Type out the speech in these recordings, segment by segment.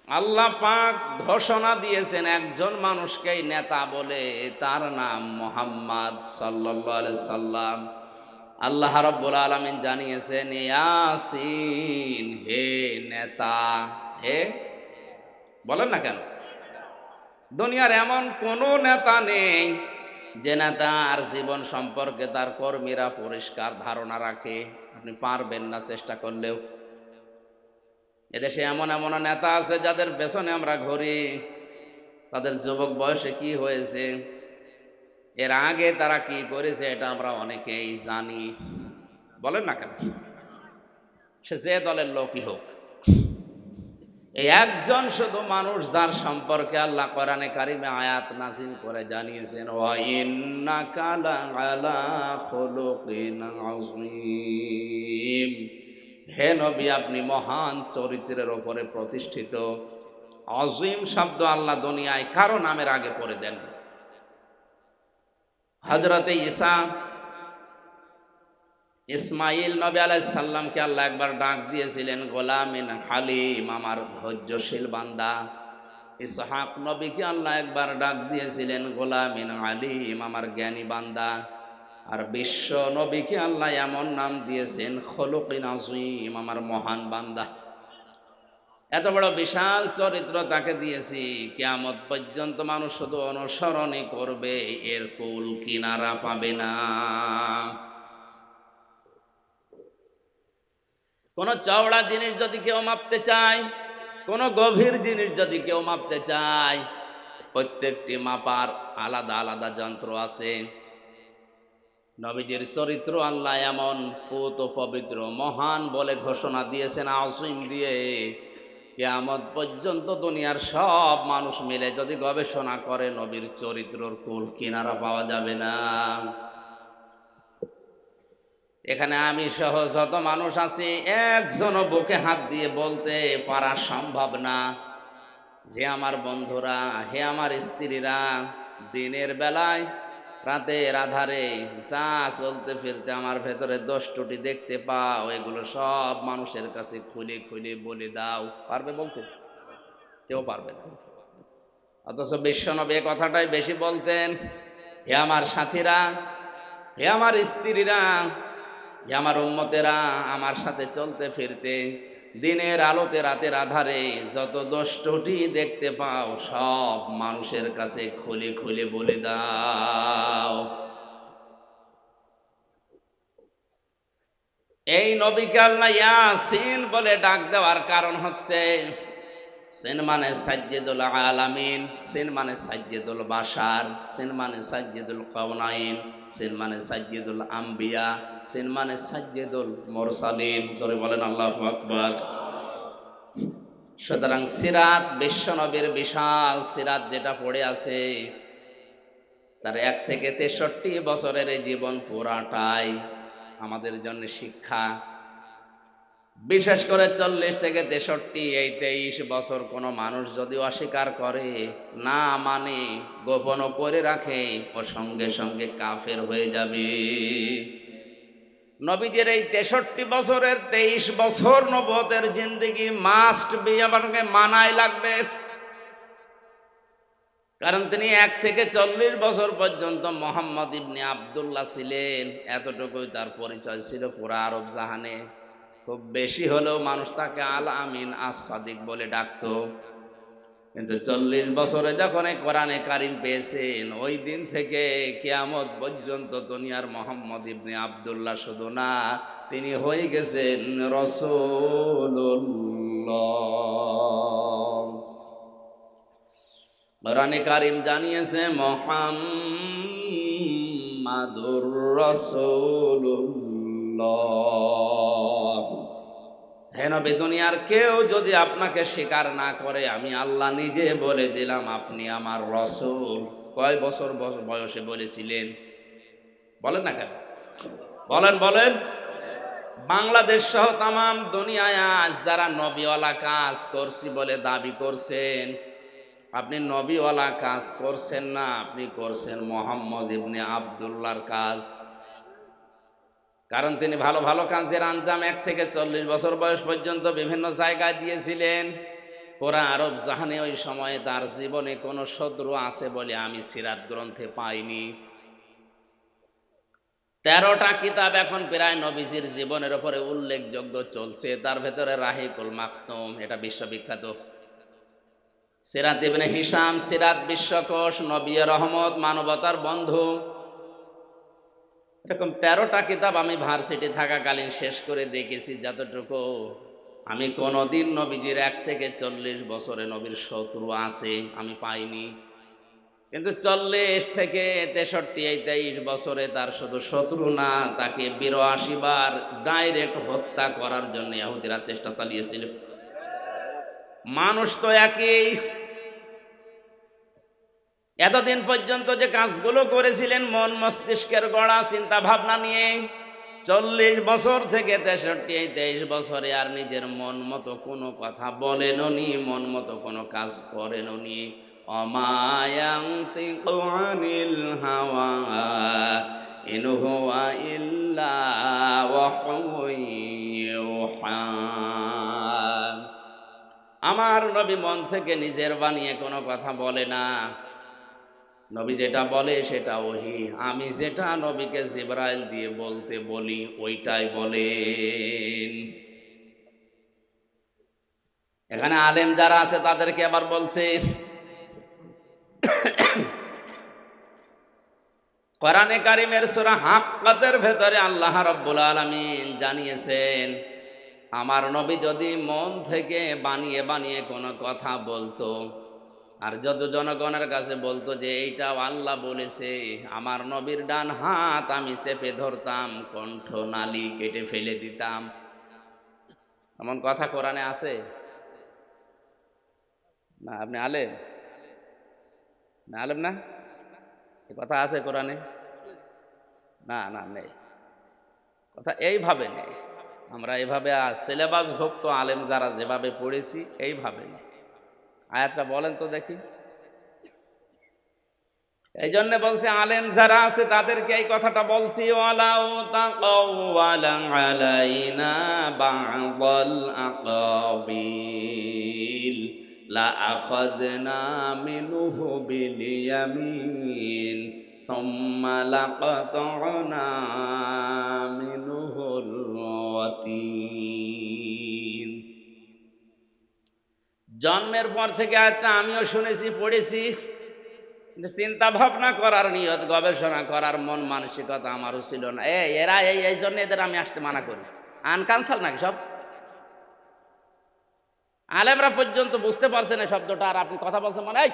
আল্লাহ পাক ঘোষণা দিয়েছেন একজন মানুষকেই নেতা বলে, তার নাম মুহাম্মদ সাল্লাল্লাহু আলাইহি সাল্লাম। আল্লাহ রাব্বুল আলামিন জানিয়েছেন, ইয়াসিন, হে নেতা, হে বলেন না কেন? দুনিয়ার এমন কোনো নেতা নেই যে নেতার জীবন সম্পর্কে তার কর্মীরা পরিষ্কার ধারণা রাখে। আপনি পারবেন না চেষ্টা করলেও। এদেশে এমন এমন নেতা আছে যাদের পেছনে আমরা ঘুরি, তাদের যুবক বয়সে কি হয়েছে, এর আগে তারা কি করেছে, এটা আমরা অনেকেই জানি। বলেন না কেন? সে যে দলের লোকই হোক, এই একজন শুধু মানুষ যার সম্পর্কে আল্লাহ কোরআনে কারিমে আয়াত নাযিল করে জানিয়েছেন, ওয়া ইন্নাকা লাআলা খুলুকিন আযীম। হে নবী, আপনি মহান চরিত্রের ওপরে প্রতিষ্ঠিত। আযীম শব্দ আল্লাহ দুনিয়ায় কারো নামের আগে পড়ে দেন। হযরতে ঈসা ইসমাইল নবী আলাইহিস সালামকে আল্লাহ একবার ডাক দিয়েছিলেন গোলামিন হালিম, আমার ধৈর্যশীল বান্দা। ইসহাক নবীকে আল্লাহ একবার ডাক দিয়েছিলেন গোলামিন আলিম, আমার জ্ঞানী বান্দা। আর বিশ্ব নবীকে আল্লাহ এমন নাম দিয়েছেন খুলুকিন আযীম, আমার মহান বান্দা। এত বড় বিশাল চরিত্র তাকে দিয়েছি, কিয়ামত পর্যন্ত মানুষ শুধু অনুসরণই করবে, এর কুল কিনারা পাবে না। কোন চওড়া জিনিস যদি কেউ মাপতে চায়, কোন গভীর জিনিস যদি কেউ মাপতে চায়, প্রত্যেকটি মাপার আলাদা আলাদা যন্ত্র আছে। নবীজির চরিত্র আল্লাহ এমন পুত পবিত্র মহান বলে ঘোষণা দিয়েছেন আযীম দিয়ে, কিয়ামত পর্যন্ত দুনিয়ার সব মানুষ মিলে যদি গবেষণা করে, নবীর চরিত্রর কুল কিনারা পাওয়া যাবে না। এখানে আমি সহ যত মানুষ আছি, একজনও বুকে হাত দিয়ে বলতে পারা সম্ভব না যে আমার বন্ধুরা, হে আমার স্ত্রীরা, দিনের বেলায় রাতের আধারে যা চলতে ফিরতে আমার ভেতরে দোষ ত্রুটি দেখতে পাও, এগুলো সব মানুষের কাছে খুলে খুলে বলে দাও। পারবে বলতে? কেউ পারবে না। অথচ বিশ্বনবী এ কথাটাই বেশি বলতেন, হে আমার সাথীরা, হে আমার স্ত্রীরা, হে আমার উম্মতেরা, আমার সাথে চলতে ফিরতে দিনের আলোতে রাতের আধারে যত দোষ ত্রুটি দেখতে পাও, সব মানুষের কাছে খুলে খুলে বলে দাও। এই নবীকে আল্লাহ ইয়াসিন বলে ডাক দেওয়ার কারণ হচ্ছে, সিন মানে সাজ্জিদুল আলামিন, সিন মানে সাজ্জিদুল বাশার, সিন মানে সাজ্জিদুল কাওনাইন, সিন মানে সাজ্জিদুল আম্বিয়া, সিন মানে সাজ্জিদুল মুরসালিন। জোরে বলেন আল্লাহু আকবার। সুতরাং সিরাত, বিশ্বনবীর বিশাল সিরাত যেটা পড়ে আছে, তার 1 থেকে 63 বছরের এই জীবন পুরাটাই আমাদের জন্য শিক্ষা। বিশেষ করে 40 থেকে 63, এই 23 বছর কোনো মানুষ যদি অস্বীকার করে, না মানে, গোপন করে রাখে, ও সঙ্গে সঙ্গে কাফের হয়ে যাবে। নবীজির এই 63 বছরের 23 বছর নবুয়তের জিন্দেগি মাস্ট বি, আমাকে মানাই লাগবে। কারণ তিনি 1 থেকে 40 বছর পর্যন্ত মুহাম্মদ ইবনে আব্দুল্লাহ ছিলেন, এতটুকুই তার পরিচয় ছিল পুরা আরব জাহানে। খুব বেশি হলেও মানুষ তাকে আল আমিন আস সাদিক বলে ডাকতো। কিন্তু 40 বছরে যখন কোরআনে কারিম পেয়েছেন, ওই দিন থেকে কিয়ামত পর্যন্ত দুনিয়ার মুহাম্মদ ইবনে আব্দুল্লাহ শুধু না, তিনি হয়ে গেছেন রাসূলুল্লাহ। কোরআনে কারিম জানিয়েছে মুহাম্মাদুর রাসূলুল্লাহ। হে নবী, দুনিয়ার কেউ যদি আপনাকে স্বীকার না করে, আমি আল্লাহ নিজে বলে দিলাম আপনি আমার রাসূল। কয় বছর বয়সে বলেছিলেন? বলেন না কেন? বলেন বলেন। বাংলাদেশ সহ তামাম দুনিয়ায় আজ যারা নবীওয়ালা কাজ করছি বলে দাবি করছেন, আপনি নবীওয়ালা কাজ করছেন না, আপনি করছেন মুহাম্মদ ইবনে আব্দুল্লাহর কাজ। কারণ তিনি ভালো ভালো কাজের আঞ্জাম 1 থেকে 40 বছর বয়স পর্যন্ত বিভিন্ন জায়গায় দিয়েছিলেন। পুরা আরব জাহানে ওই সময়ে তার জীবনে কোনো শত্রু আছে বলে আমি সিরাত গ্রন্থে পাইনি। 13টা কিতাব এখন প্রায় নবীজির জীবনের উপরে উল্লেখযোগ্য চলছে, তার ভেতরে রাহিকুল মাকতুম, এটা বিশ্ববিখ্যাত। সিরাত ইবনে হিশাম, সিরাত বিশ্বকোষ, নবী রহমত, মানবতার বন্ধু, এরকম 13টা কিতাব আমি ভার্সিটি থাকাকালীন শেষ করে দেখেছি। যতটুকু আমি কোনোদিন নবীজির 1 থেকে 40 বছরে নবীর শত্রু আছে আমি পাইনি। কিন্তু 40 থেকে 63 এই 23 বছরে তার শুধু শত্রু না, তাকে 82 বার ডাইরেক্ট হত্যা করার জন্য ইহুদিরা চেষ্টা চালিয়েছিল। মানুষ তো একই। এতদিন পর্যন্ত যে কাজগুলো করেছিলেন মন মস্তিষ্কের গড়া চিন্তা ভাবনা নিয়ে, 40 বছর থেকে 63 এই 23 বছরে আর নিজের মন মতো কোনো কথা বলেননি, মন মতো কোনো কাজ করেননি। অমায়ান্তিকু আনিল হাওয়া ইন হুয়া ইল্লা ওয়াহয়ুন ইউহা। আমার নবী মন থেকে নিজের বানিয়ে কোনো কথা বলে না। নবী যেটা বলে সেটা ওহী, আমি যেটা নবীকে জিবরাইল দিয়ে বলতে বলি ওইটাই বলেন। এখানে আলেম যারা আছে তাদেরকে আবার বলছে, কোরআনে কারিমের সূরা হাক্কাতের ভেতরে আল্লাহ রাব্বুল আলামিন জানিয়েছেন, আমার নবী যদি মন থেকে বানিয়ে বানিয়ে কোনো কথা বলতো আর যত জনগণের কাছে বলতো যে এইটাও আল্লাহ বলেছে, আমার নবীর ডান হাত আমি চেপে ধরতাম, কণ্ঠ নালী কেটে ফেলে দিতাম। এমন কথা কোরআনে আছে না? আপনি আলেম না? আলেম না? এ কথা আছে কোরআনে? না না, নেই। কথা এইভাবে নেই। আমরা এইভাবে সিলেবাস ভুক্ত আলেম যারা যেভাবে পড়েছি এইভাবে নেই। আয়াতটা বলেন তো দেখি। এই জন্য বলছে আলেম যারা আছে তাদেরকে এই কথাটা বলছি, ওয়ালাউ তাকাওয়ালা আলাইনা বা'দাল আকাবিল লা আখাযনা মিনহু বিল ইয়ামিন সুম্মা লাকাতা'না মিনহুল ওয়াতিন। জন্মের পর থেকে আয়াতটা আমিও শুনেছি, পড়েছি, চিন্তা ভাবনা করার নিয়ত, গবেষণা করার মন মানসিকতা আমারও ছিল না। এরা এই জন্য এদের আমি আসতে মানা করি। আনকানসাল নাকি সব? আলেমরা পর্যন্ত বুঝতে পারছে না শব্দটা, আর আপনি কথা বলতে মানে এই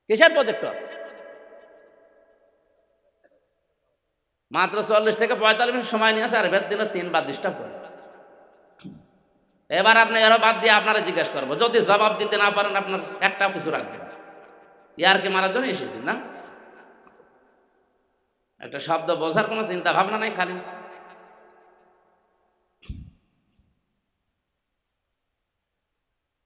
কিসের প্রজেক্টর? মাত্র 40 থেকে 45 মিনিট সময় নিয়ে আসে, আর এবার দিনে 3 বার ডিস্টার্ব করে। এবার আপনি এরা বাদ দিয়ে আপনারা জিজ্ঞেস করবো, যদি জবাব দিতে না পারেন আপনার একটাও কিছু রাখবেন। ইয়ারকে মারার জন্য এসেছি না? একটা শব্দ বোঝার কোনো চিন্তা ভাবনা নাই, খালি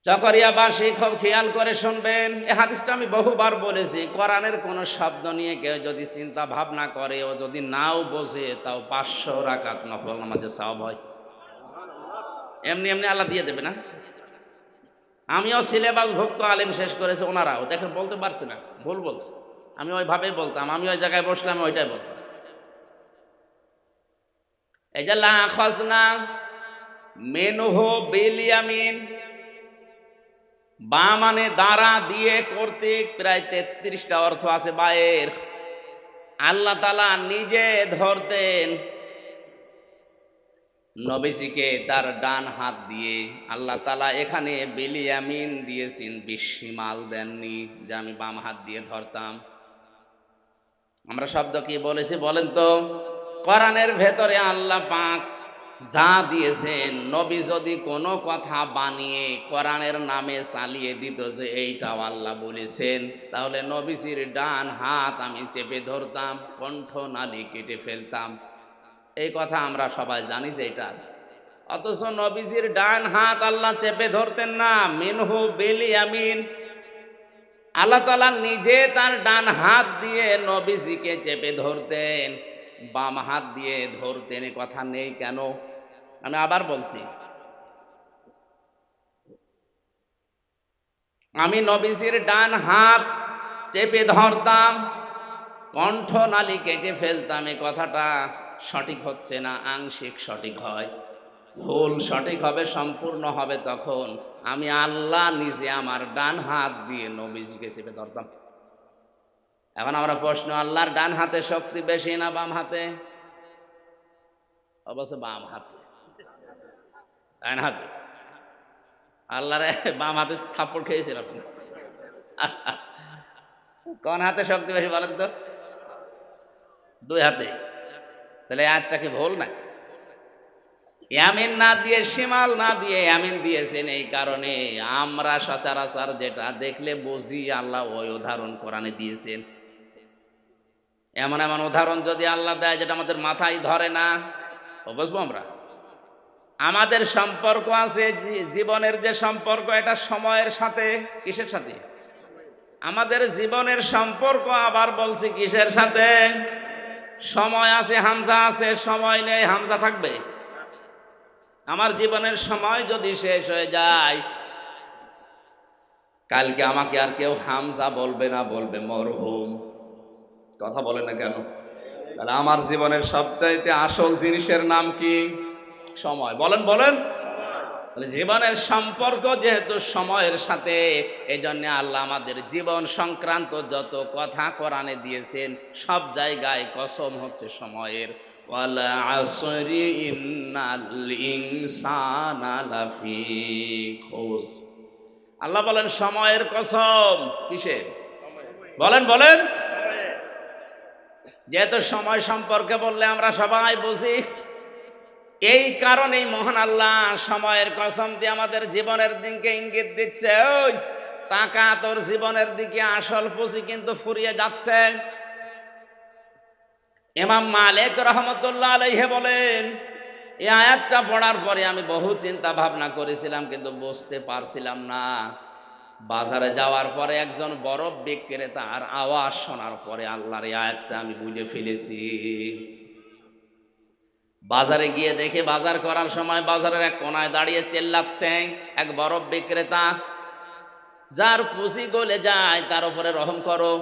চকরিয়াবাসী খুব খেয়াল করে শুনবেন। এই হাদিসটা আমি বহুবার বলেছি, কোরআনের কোন শব্দ নিয়ে কেউ যদি চিন্তা ভাবনা করে ও যদি নাও বোঝে, তাও 500 রাকাত নফল নামাজের সওয়াব হয়। এমনি এমনি আল্লাহ দিয়ে দেবে না। আমিও সিলেবাস ভুক্ত আলেম শেষ করেছে, ওনারাও দেখেন বলতে পারছে না, ভুল বলছে। আমি ওইভাবেই বলতাম, আমি ওই জায়গায় বসলাম ওইটাই বলতাম। এই যে লা খাজনা মিনহু বিল ইয়ামিন, বা মানে দ্বারা, দিয়ে, কর্তৃক, প্রায় 33টা অর্থ আছে বায়ের। আল্লাহ তাআলা নিজে ধরতেন নবীজিকে তার ডান হাত দিয়ে। আল্লাহ তাআলা এখানে বিলিয়ামিন দিয়েছেন, বিশিমাল দেননি যে আমি বাম হাত দিয়ে ধরতাম। আমরা শব্দ কি বলেছি বলেন তো? কোরআনের ভেতরে আল্লাহ পাক যা দিয়েছেন, নবী যদি কোনো কথা বানিয়ে কোরআনের নামে চালিয়ে দিত যে এইটাও আল্লাহ বলেছেন, তাহলে নবীজির ডান হাত আমি চেপে ধরতাম, কণ্ঠ নালী কেটে ফেলতাম। এই কথা আমরা সবাই জানি যে এটা আছে। অথচ নবীজির ডান হাত আল্লাহ চেপে ধরতেন না, মিনহু বিল ইয়ামিন। আল্লাহ তাআলা নিজে তার ডান হাত দিয়ে নবীজিকে চেপে ধরতেন, বাম হাত দিয়ে ধরতেন। এ কথা নেই কেন? আমি আবার বলছি, আমি নবীজির ডান হাত চেপে ধরতাম, কণ্ঠনালী কেটে ফেলতাম। এই কথাটা সঠিক হচ্ছে না, আংশিক সঠিক হয়। ভুল সঠিক হবে, সম্পূর্ণ হবে তখন আমি আল্লাহ নিজে আমার ডান হাত দিয়ে নবীজিকে চেপে ধরতাম। এখন আমরা প্রশ্ন, আল্লাহর ডান হাতে শক্তি বেশি না বাম হাতে? অবশ্য বাম হাতে, ডান হাতে। আল্লাহরে বাম হাতে থাপ্পড় খেয়েছিল আপনি? কোন হাতে শক্তি বেশি বলেন তো? দুই হাতে। তাহলে আয়াতটা কি ভুল নাকি? ইয়ামিন না দিয়ে, শিমাল না দিয়ে ইয়ামিন দিয়েছেন। এই কারণে আমরা সচরাচর যেটা দেখলে বুঝি আল্লাহ ওই উদাহরণ কোরআনে দিয়েছেন। এমন এমন উদাহরণ যদি আল্লাহ দেয় যেটা আমাদের মাথায় ধরে না, বুঝবো আমরা। আমাদের সম্পর্ক আছে, জীবনের যে সম্পর্ক, এটা সময়ের সাথে। কিসের সাথে? আমাদের জীবনের সম্পর্ক আবার বলছি কিসের সাথে? সময় আছে, হামজা আছে। সময় নেই, হামজা থাকবে? আমার জীবনের সময় যদি শেষ হয়ে যায়, কালকে আমাকে আর কেউ হামজা বলবে না, বলবে মরহুম। কথা বলে না কেন? তাহলে আমার জীবনের সবচাইতে আসল জিনিসের নাম কি? সময়। বলেন বলেন। জীবনের সম্পর্ক যেহেতু সময়ের সাথে, এই জন্য আল্লাহ আমাদের জীবন সংক্রান্ত যত কথা কোরআনে দিয়েছেন সব জায়গায় কসম হচ্ছে সময়ের। ওয়াল আসরি ইন্নাল ইনসানা লাফি খুস। আল্লাহ বলেন সময়ের কসম। কিসের? বলেন বলেন। যেহেতু সময় সম্পর্কে বললে আমরা সবাই বুঝি, এই কারণেই মহান আল্লাহ সময়ের কসম দিয়ে আমাদের জীবনের দিকে ইঙ্গিত দিচ্ছে। ওই তাকা তোর জীবনের দিকে, আসল পুঁজি কিন্তু ফুরিয়ে যাচ্ছে। ইমাম মালিক রহমতুল্লাহ আলাইহি বলেন, এই আয়াতটা পড়ার পরে আমি বহু চিন্তা ভাবনা করেছিলাম, কিন্তু বুঝতে পারছিলাম না। বাজারে যাওয়ার পরে একজন বরফ বিক্রেতার আওয়াজ শোনার পরে আল্লাহর এই আয়াতটা আমি বুঝে ফেলেছি। বাজারে গিয়ে দেখে বাজার করার সময় বাজারের এক কোনায় দাঁড়িয়ে চেল্লাচ্ছে এক বরফ বিক্রেতা, যার পুঁজি গলে যায় তার উপরে রহম করো।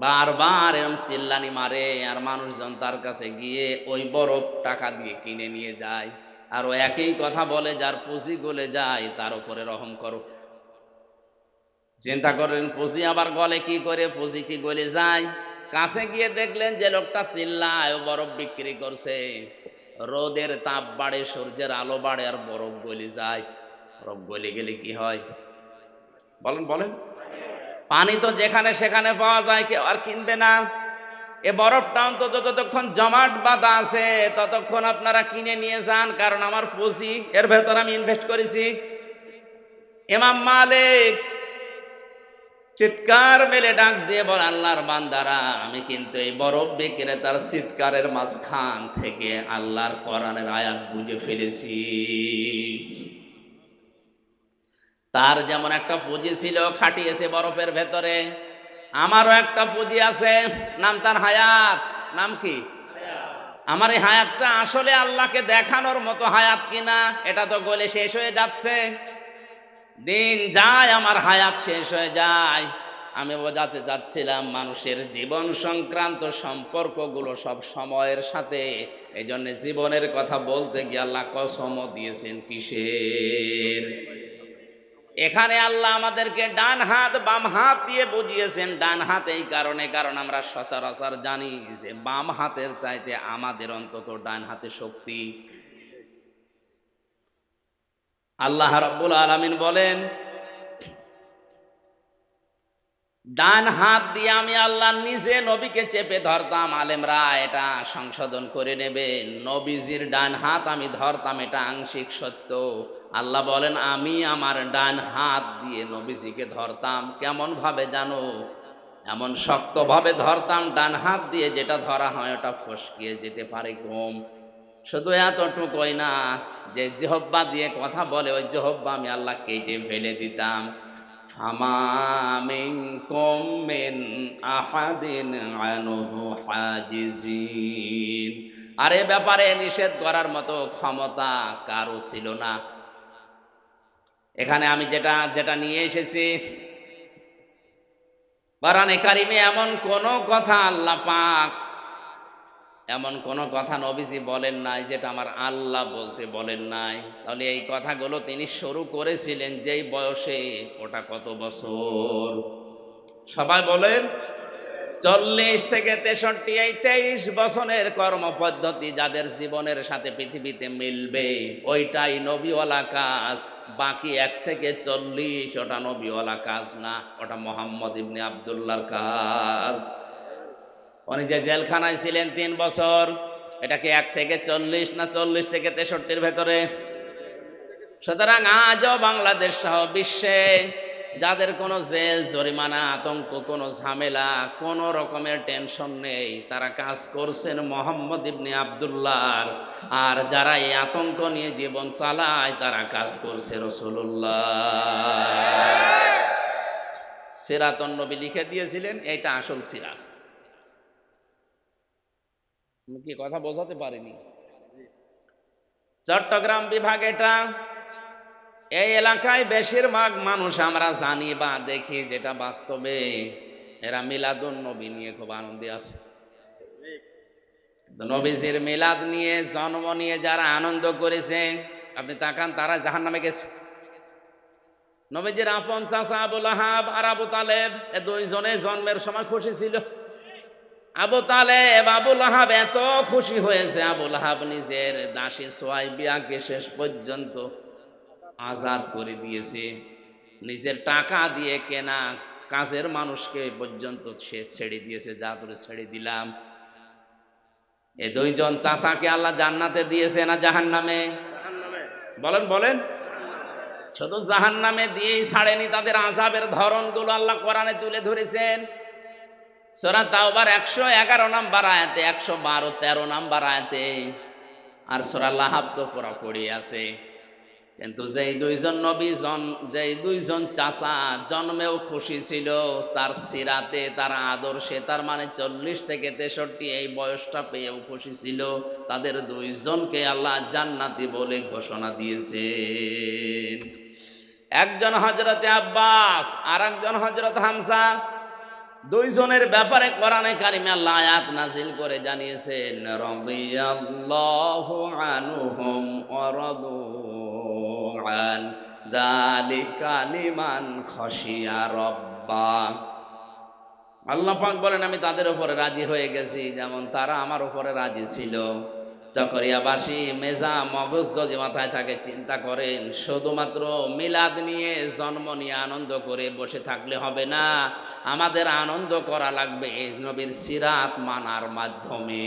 বারবার এরম চিল্লানি মারে, আর মানুষজন তার কাছে গিয়ে ওই বরফ টাকা দিয়ে কিনে নিয়ে যায়। আর ও একই কথা বলে, যার পুঁজি গলে যায় তার উপরে রহম করো। চিন্তা করেন, পুঁজি আবার গলে কি করে? পুঁজি কি গলে যায়? কাছে গিয়ে দেখলেন যে লোকটা চিল্লায়, ও বরফ বিক্রি করছে। রোদের তাপ বাড়ে, সূর্যের আলো বাড়ে, আর বরফ গলে যায়। বরফ গলে গেলে কি হয় বলেন বলেন? পানি তো যেখানে সেখানে পাওয়া যায়, কেউ আর কিনবে না। এ বরফটা অন্তত যতক্ষণ জমাট বাঁধা আছে ততক্ষণ আপনারা কিনে নিয়ে যান, কারণ আমার পুঁজি এর ভেতর আমি ইনভেস্ট করেছি। ইমাম মালিক চিৎকার মেলে ডাক দিয়ে বল, আল্লাহর বান্দারা, আমি কিন্তু এই বরফ বিক্রেতার চিৎকারের মাঝখান থেকে আল্লাহর কোরআনের আয়াত বুঝে ফেলেছি। তার যেমন একটা পুঁজি ছিল খাটিয়েছে বরফের ভেতরে, আমারও একটা পুঁজি আছে, নাম তার হায়াত। নাম কি? আমার এই হায়াতটা আসলে আল্লাহকে দেখানোর মতো হায়াত কিনা, এটা তো গলে শেষ হয়ে যাচ্ছে। দিন যায় আমার হায়াত শেষ হয়ে যায়। আমি বোঝাতে চাচ্ছিলাম মানুষের জীবন সংক্রান্ত সম্পর্কগুলো সব সময়ের সাথে। এই জন্য জীবনের কথা বলতে গিয়ে আল্লাহ কসমও দিয়েছেন কিসের? এখানে আল্লাহ আমাদেরকে ডান হাত বাম হাত দিয়ে বুঝিয়েছেন। ডান হাত এই কারণে, কারণ আমরা সচরাচর জানি যে বাম হাতের চাইতে আমাদের অন্তত ডান হাতে শক্তি। আল্লাহ রাব্বুল আলামিন বলেন, ডান হাত দিয়ে আমি আল্লাহ নিজে নবীকে চেপে ধরতাম। আলেমরা এটা সংশোধন করে নেবেন, নবীজির ডান হাত আমি ধরতাম, এটা আংশিক সত্য। আল্লাহ বলেন আমি আমার ডান হাত দিয়ে নবীজিকে ধরতাম। কেমন ভাবে জানো? এমন শক্তভাবে ধরতাম ডান হাত দিয়ে, যেটা ধরা হয় ওটা ফসকিয়ে যেতে পারে কম। শুধু এতটুকুই না, যে জিহব্বা দিয়ে কথা বলে ওই জিহব্বা আমি আল্লাহ কেটে ফেলে দিতাম। ফামা মিনকুম মিন আহাদিন আনহু হাজিজিন। আর এ ব্যাপারে নিষেধ করার মতো ক্ষমতা কারো ছিল না। এখানে আমি যেটা যেটা নিয়ে এসেছি, কোরআনে কারিমে এমন কোন কথা আল্লাহ পাক, এমন কোন কথা নবীজি বলেন নাই যেটা আমার আল্লাহ বলতে বলেন নাই। তাহলে এই কথাগুলো তিনি শুরু করেছিলেন যেই বয়সে, ওটা কত বছর? সবাই বলেন। 40 থেকে 63, এই 23 বছরের কর্মপদ্ধতি যাদের জীবনের সাথে পৃথিবীতে মিলবে, ওইটাই নবীওয়ালা কাজ। বাকি 1 থেকে 40 ওটা নবীওয়ালা কাজ না, ওটা মোহাম্মদ ইবনে আব্দুল্লাহর কাজ। উনি যে জেলখানায় ছিলেন 3 বছর, এটা কি 1 থেকে 40 না 40 থেকে 63-র ভেতরে? সুতরাং আজও বাংলাদেশ সহ বিশ্বে যাদের কোনো জেল জরিমানা, আতঙ্ক, কোনো ঝামেলা, কোনো রকমের টেনশন নেই, তারা কাজ করছেন মোহাম্মদ ইবনে আব্দুল্লাহর। আর যারা এই আতঙ্ক নিয়ে জীবন চালায়, তারা কাজ করছে রাসূলুল্লাহ। সিরাতুন নবী লিখে দিয়েছিলেন, এটা আসল সিরাত। আমি কি কথা বোঝাতে পারিনি? চট্টগ্রাম বিভাগ এটা। এই এলাকায় বেশিরভাগ মানুষ আমরা জানি বা দেখি, যেটা বাস্তবে এরা মিলাদুন নবী নিয়ে খুব আনন্দে আছে। নবীজির মিলাদ নিয়ে, জন্ম নিয়ে যারা আনন্দ করেছে, আপনি তাকান, তারা জাহান্নামে গেছে। নবীজির আপন চাচা আবু লাহাব আর আবু তালেব, এ দুইজনে জন্মের সময় খুশি ছিল। আবু তালেব, আবু লাহাব এত খুশি হয়েছে, আবু লাহাব নিজের দাসী সুয়াইবিয়াকে শেষ পর্যন্ত আজাদ করে দিয়েছে। নিজের টাকা দিয়ে কেনা কাজের মানুষকে পর্যন্ত সে ছেড়ে দিয়েছে, যা তোরে ছেড়ে দিলাম। এ দুইজন চাচাকে আল্লাহ জান্নাতে দিয়েছে না জাহান্নামে? বলেন বলেন। শুধু জাহান্নামে দিয়েই ছাড়েনি, তাদের আযাবের ধরনগুলো আল্লাহ কোরআনে তুলে ধরেছেন। সূরা তাওবার 111 নম্বর আয়াতে, 112, 13 নম্বর আয়াতে। আর সূরা লাহাব তো পুরা পড়ে আছে। কিন্তু যেই দুইজন নবী, যেই দুইজন চাচা জন্মেও খুশি ছিল, তার সিরাতে, তার আদর্শে, তার মানে 40 থেকে 63 এই বয়সটা পেয়েও খুশি ছিল, তাদের দুইজনকে আল্লাহ জান্নাতি বলে ঘোষণা দিয়েছেন। একজন হযরতে আব্বাস, আর একজন হযরত হামজা। দুইজনের ব্যাপারে কোরআনে কারিমে আল্লাহ আয়াত নাজিল করে জানিয়েছেন, রাদিয়াল্লাহু আনহুম ওয়া রাদু আন যালিকা লিমান খাশিয়া রাব্বা। আল্লাহ পাক বলেন, আমি তাদের উপরে রাজি হয়ে গেছি, যেমন তারা আমার উপরে রাজি ছিল। চকরিয়াবাসী মেজা মগজ যদি মাথায় থাকে, চিন্তা করেন শুধুমাত্র মিলাদ নিয়ে, জন্ম নিয়ে আনন্দ করে বসে থাকলে হবে না, আমাদের আনন্দ করা লাগবে নবীর সিরাত মানার মাধ্যমে।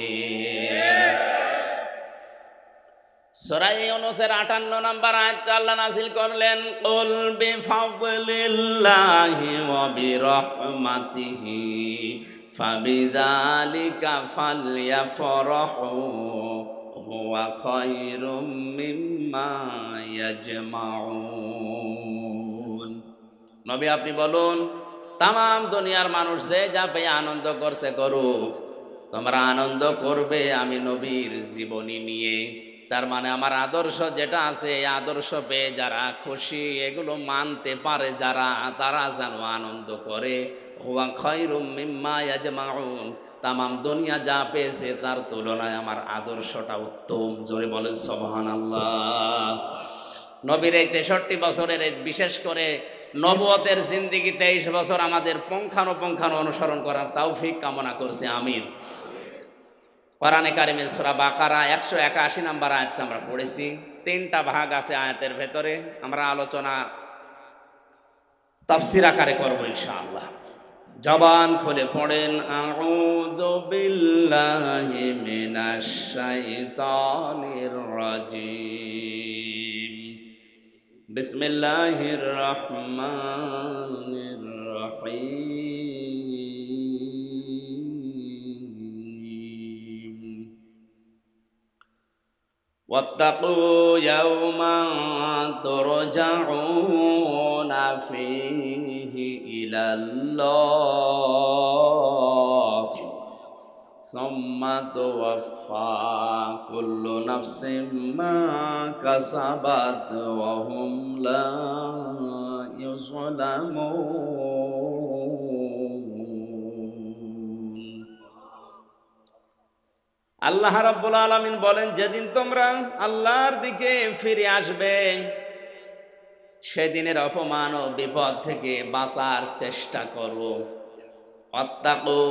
সূরা ইউনূসের 58 নম্বর আয়াতটা আল্লাহ নাযিল করলেন, কুল বিফাদলিল্লাহি ওয়া বিরহমাতিহি ফাবিযালিকা ফালইফরাহু হুয়া খায়রুম মিম্মা ইয়াজমাউন। নবী আপনি বলুন, তাম দুনিয়ার মানুষ যে যা পেয়ে আনন্দ করছে করুক, তোমরা আনন্দ করবে আমি নবীর জীবনী নিয়ে। তার মানে আমার আদর্শ যেটা আছে, এই আদর্শ পেয়ে যারা খুশি, এগুলো মানতে পারে যারা, তারা যেন আনন্দ করে। হুয়া খায়রুম মিম্মা ইয়াজমাউন, তামাম দুনিয়া যা পেয়েছে তার তুলনায় আমার আদর্শটা উত্তম। জোরে বলেন সুবহানাল্লাহ। নবীর এই 63 বছরের, বিশেষ করে নবুয়তের জিন্দেগি 23 বছর আমাদের পুঙ্খানুপুঙ্খানু অনুসরণ করার তৌফিক কামনা করছি, আমিন। কোরআনে কারিমের সূরা বাকারা 181 নম্বর আয়াতটা আমরা পড়েছি। 3টা ভাগ আছে আয়াতের ভেতরে, আমরা আলোচনা তাফসীর আকারে করব ইনশাআল্লাহ। জবান খুলে পড়েন, আউযু বিল্লাহি মিনাশ শাইতানির রাজিম, বিসমিল্লাহির রহমানির রহিম। ওয়াত্তাকু ইয়াওমান তুরজাউনা ফীহি ইলাল্লাহ সুম্মা তুওয়াফা কুল্লু নাফসিম মা কাসাবাত ওয়া হুম লা ইউযলামুন। আল্লাহ রাব্বুল আলামিন বলেন, যেদিন তোমরা আল্লাহর দিকে ফিরে আসবে সেদিনের অপমান ও বিপদ থেকে বাঁচার চেষ্টা করো। অত্তাকু,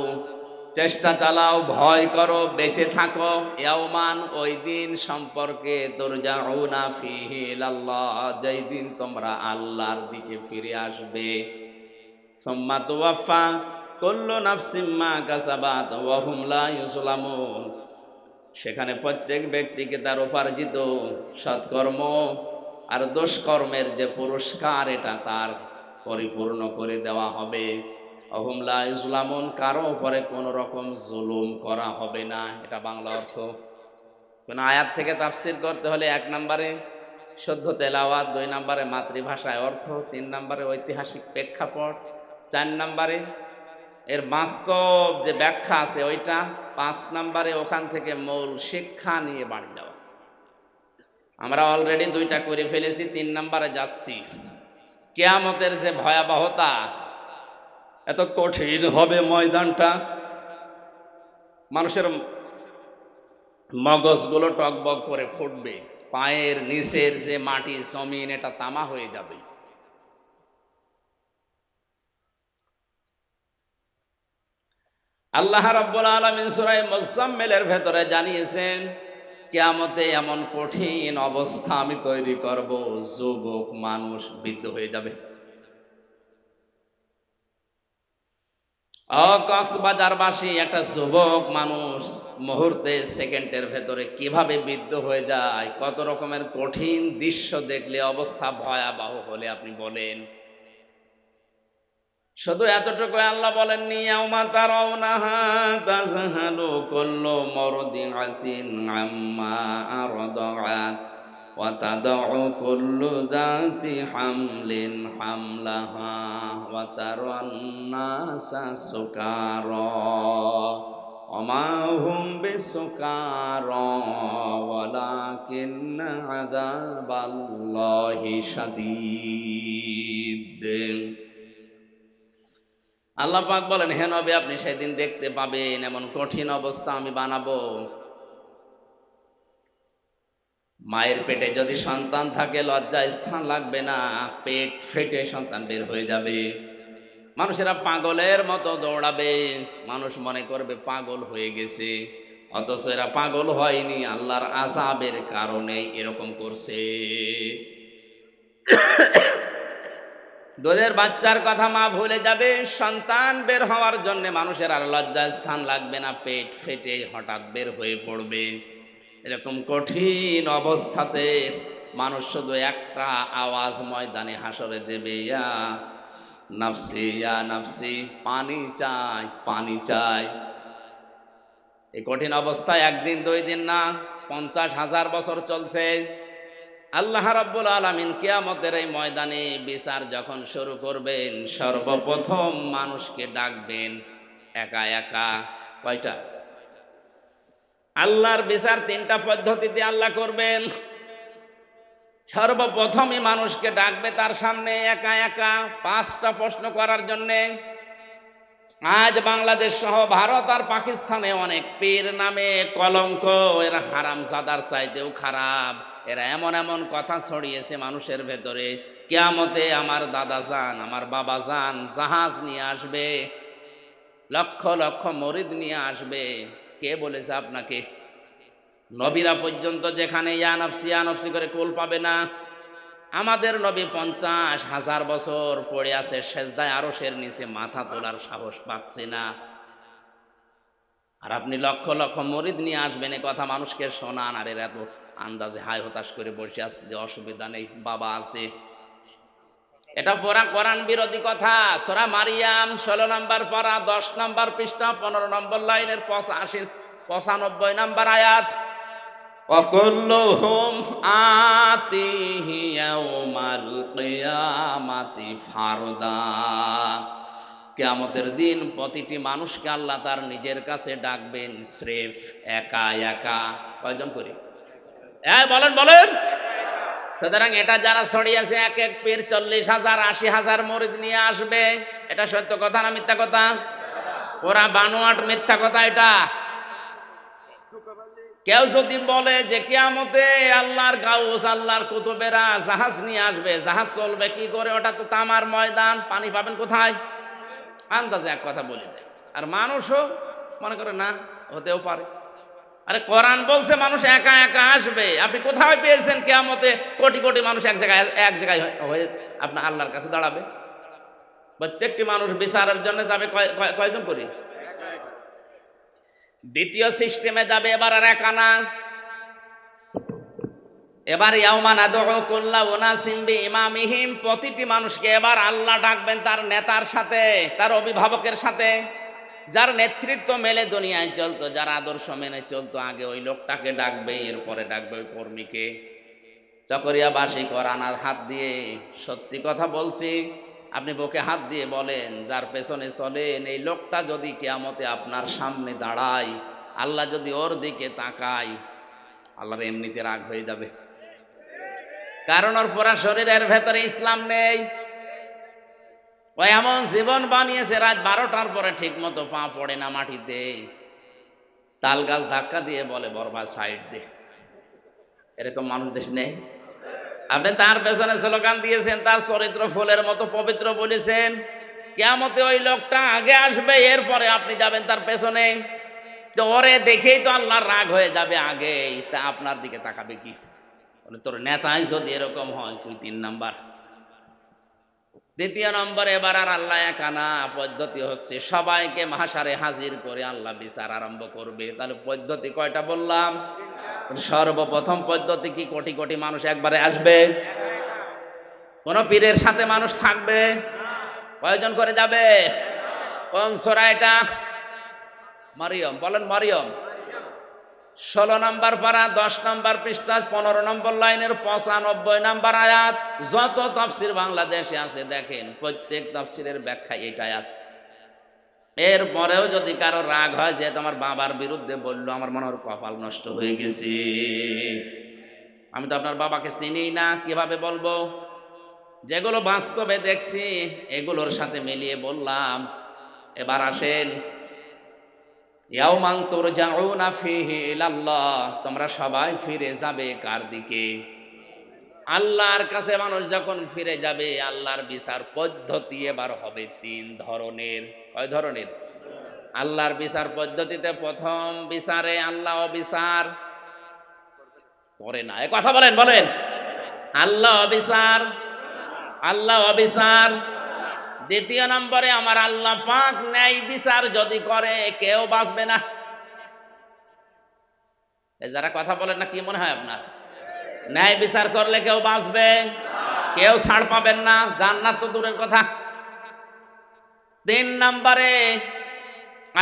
চেষ্টা চালাও, ভয় করো, বেঁচে থাকো। ইয়াওমান, ওই দিন সম্পর্কে তুরজাউনা ফিহি ইলাল্লাহ, যেই দিন তোমরা আল্লাহর দিকে ফিরে আসবে। সুম্মা তুওয়াফা কুল্লু নাফসিম মা কাসাবাত ওয়া হুম লা ইউযলামুন, সেখানে প্রত্যেক ব্যক্তিকে তার উপার্জিত সৎকর্ম আর দুষ্কর্মের যে পুরস্কার এটা তার পরিপূর্ণ করে দেওয়া হবে। অহুম লা ইউযলামুন, কারো উপরে কোনো রকম জুলুম করা হবে না। এটা বাংলা অর্থ। কোন আয়াত থেকে তাফসির করতে হলে 1 নম্বরে শুদ্ধ তেলাওয়াত, 2 নম্বরে মাতৃভাষায় অর্থ, 3 নম্বরে ঐতিহাসিক প্রেক্ষাপট, 4 নম্বরে এর বাস্তব যে ব্যাখ্যা আছে ওইটা, 5 নম্বরে ওখান থেকে মূল শিক্ষা নিয়ে বাড়ি যাওয়া। আমরা অলরেডি 2টা করে ফেলেছি, 3 নম্বরে যাচ্ছি। কিয়ামতের যে ভয়াবহতা, এত কঠিন হবে ময়দানটা, মানুষের মগজগুলো টকবক করে ফুটবে, পায়ের নিচের যে মাটি জমিন এটা তামা হয়ে যাবে। আল্লাহ রাব্বুল আলামিন সূরা মুজাম্মিলের ভেতরে জানিয়েছেন, কিয়ামতে এমন কঠিন অবস্থা আমি তৈরি করব, যুবক মানুষ বৃদ্ধ হয়ে যাবে। কক্সবাজারবাসী একটা যুবক মানুষ মুহূর্তে সেকেন্ডের ভেতরে কিভাবে বৃদ্ধ হয়ে যায়, কত রকমের কঠিন দৃশ্য দেখলে অবস্থা ভয়াবহ হলে আপনি বলেন। শুধু এতটুকু আল্লাহ বলেননি, ইয়াউমা তারাউনাহা তাযহালু কুল্লু মুরদিআতিন আম্মা আরদাআত ওয়া তাদউ কুল্লু যাতি হামলিন হামলাহা ওয়া তারান নাসা সুকারা ওয়া মা হুম বিসুকারা ওয়ালাকিন্না আযাবাল্লাহি শাদীদ। আল্লাহ পাক বলেন, হে নবী, আপনি সেদিন দেখতে পাবেন এমন কঠিন অবস্থা আমি বানাবো। মায়ের পেটে যদি সন্তান থাকে লজ্জায় স্থান লাগবে না, পেট ফেটে সন্তান বের হয়ে যাবে। মানুষেরা পাগলের মতো দৌড়াবে, মানুষ মনে করবে পাগল হয়ে গেছে, অথচ এরা পাগল হয়নি, আল্লাহর আযাবের কারণে এরকম করছে। দুধের বাচ্চার কথা মা ভুলে যাবে, সন্তান বের হওয়ার জন্য মানুষের আর লজ্জার স্থান লাগবে না, পেট ফেটে হঠাৎ বের হয়ে পড়বে। এরকম কঠিন অবস্থাতে মানুষ শুধু একটা আওয়াজ ময়দানে হাসরে দেবে, ইয়া নাফসি ইয়া নাফসি, পানি চাই পানি চাই। এই কঠিন অবস্থায় 1 দিন 2 দিন না, 50,000 বছর চলছে। আল্লাহ রাব্বুল আলামিন কিয়ামতের এই ময়দানে বিচার যখন শুরু করবেন, সর্বপ্রথম মানুষকে ডাকবেন একা একা। কয়টা? আল্লাহর বিচার 3টা পদ্ধতিতে আল্লাহ করবেন। সর্বপ্রথমই মানুষকে ডাকবে তার সামনে একা একা 5টা প্রশ্ন করার জন্যে। আজ বাংলাদেশ সহ ভারত আর পাকিস্তানে অনেক পীর নামে কলঙ্ক, এরা হারামজাদার চাইতেও খারাপ। এরা এমন এমন কথা ছড়িয়েছে মানুষের ভেতরে, কিয়ামতে আমার দাদা যান আমার বাবা যান জাহাজ নিয়ে আসবে, লক্ষ লক্ষ মরিদ নিয়ে আসবে। কে বলেছে আপনাকে? নবীরা পর্যন্ত যেখানে ইয়া নফসি করে কুল পাবে না, আমাদের নবী 50,000 বছর পড়ে আছে সেজদায় আরশের নিচে, মাথা তোলার সাহস পাচ্ছে না। আর আপনি লক্ষ লক্ষ মরিদ নিয়ে আসবেন, এ কথা মানুষকে শোনান, আর এরা তো আন্দাজে হায় হতাশ করে বসে আছে যে অসুবিধা নেই, বাবা আছে। এটা কোরআন বিরোধী কথা। সূরা মারিয়াম 16 নম্বর পারা 10 নম্বর পৃষ্ঠা 15 নম্বর লাইনের 95 নম্বর আয়াত, ওয়াকুল্লুহুম আতিহি ইয়াউমাল কিয়ামাতি ফারদা কিয়ামতের দিন প্রতিটি মানুষকে আল্লাহ তার নিজের কাছে ডাকবেন স্রেফ একা একা। কয়জন করি? বলেন বলেন। সুতরাং এটা যারা ছড়িয়েছে এক এক পীর 40,000 80,000 মুরিদ নিয়ে আসবে, এটা সত্য কথা না মিথ্যা কথা? ওরা বানোয়াট মিথ্যা কথা। এটা কেউ যদি বলে যে কিয়ামতে আল্লাহর গাউস আল্লাহর কুতুবেরা জাহাজ নিয়ে আসবে, জাহাজ চলবে কি করে? ওটা তো তামার ময়দান, পানি পাবেন কোথায়? আন্দাজে এক কথা বলে দেয়, আর মানুষও মনে করে না হতেও পারে। আরে কোরআন বলছে মানুষ একা একা আসবে, আপনি কোথায় পেয়েছেন কিয়ামতে কোটি কোটি মানুষ এক জায়গায় হয়ে আপনার আল্লাহর কাছে দাঁড়াবে? প্রত্যেকটি মানুষ বিচারের জন্য যাবে কয়জন করি? দ্বিতীয় সিস্টেমে যাবে এবার আর একা না, এবার ইয়াউমা নাদউ কুল্লা উনাসিম বিইমামিহিম, প্রতিটি মানুষকে এবার আল্লাহ ডাকবেন তার নেতার সাথে, তার অভিভাবকের সাথে। যার নেতৃত্ব মেলে দুনিয়ায় চলতো, যার আদর্শ মেনে চলতো, আগে ওই লোকটাকে ডাকবে, এরপরে ডাকবে ওই কর্মীকে। চকরিয়াবাসী কোরআনার হাত দিয়ে সত্যি কথা বলছি, আপনি বুকে হাত দিয়ে বলেন, যার পেছনে চলেন এই লোকটা যদি কিয়ামতে আপনার সামনে দাঁড়ায়, আল্লাহ যদি ওর দিকে তাকায়, আল্লাহর এমনিতে রাগ হয়ে যাবে। কারণ ওর পুরা শরীরের ভেতরে ইসলাম নেই। ও এমন জীবন বানিয়েছে রাত 12টার পরে ঠিক মতো পা পড়ে না মাটিতে, তাল গাছ ধাক্কা দিয়ে বলে বরবাদ সাইড দে। এরকম মানুষ দেশ নেই। আপনি তার পেছনে স্লোগান দিয়েছেন, তার চরিত্র ফুলের মতো পবিত্র বলেছেন, কিয়ামতে ওই লোকটা আগে আসবে, এরপরে আপনি যাবেন তার পেছনে। তো ওরে দেখেই তো আল্লাহর রাগ হয়ে যাবে আগেই, তা আপনার দিকে তাকাবে কি? তোর নেতাই যদি এরকম হয়, তুই 3 নাম্বার। দ্বিতীয় নম্বরে এবার আর আল্লাহ একানা, পদ্ধতি হচ্ছে সবাইকে মাহশারে হাজির করে আল্লাহ বিচার আরম্ভ করবে। তাহলে পদ্ধতি কয়টা বললাম? সর্বপ্রথম পদ্ধতি কি? কোটি কোটি মানুষ একবারে আসবে, কোন পীরের সাথে মানুষ থাকবে? কয়জন করে যাবে? কোন সূরা এটা? মারিয়ম। বলেন মারিয়ম। 16 নম্বর পারা, 10 নম্বর পৃষ্ঠা, 15 নম্বর লাইনের 95 নম্বর আয়াত। যত তাফসীর বাংলাদেশে আছে দেখেন, প্রত্যেক তাফসীরের ব্যাখ্যা এটাই আছে। এরপরেও যদি কারো রাগ হয় যে তোমার বাবার বিরুদ্ধে বললো, আমার মনে হয় কপাল নষ্ট হয়ে গেছে, আমি তো আপনার বাবাকে চিনি না, কিভাবে বলবো? যেগুলো বাস্তবে দেখছি এগুলোর সাথে মিলিয়ে বললাম। এবার আসেন, ইয়াউমান তুরজাউনা ফীহি ইলাল্লাহ, তোমরা সবাই ফিরে যাবে কার দিকে? আল্লাহর কাছে। মানুষ যখন ফিরে যাবে, আল্লাহর বিচার পদ্ধতি এবার হবে 3 ধরনের। কয় ধরনের? আল্লাহর বিচার পদ্ধতিতে প্রথম বিচারে আল্লাহ অবিচার করে না। এ কথা বলেন বলেন। আল্লাহ অবিচার, আল্লাহ অবিচার। দ্বিতীয় নম্বরে আমার আল্লাহ পাক ন্যায় বিচার যদি করে, কেউ বাঁচবে না। যারা কথা বলেন না, কি মনে হয় আপনার? ন্যায় বিচার করলে কেউ বাঁচবে? কেউ ছাড় পাবেন না, জান্নাত তো দূরের কথা। 3 নম্বরে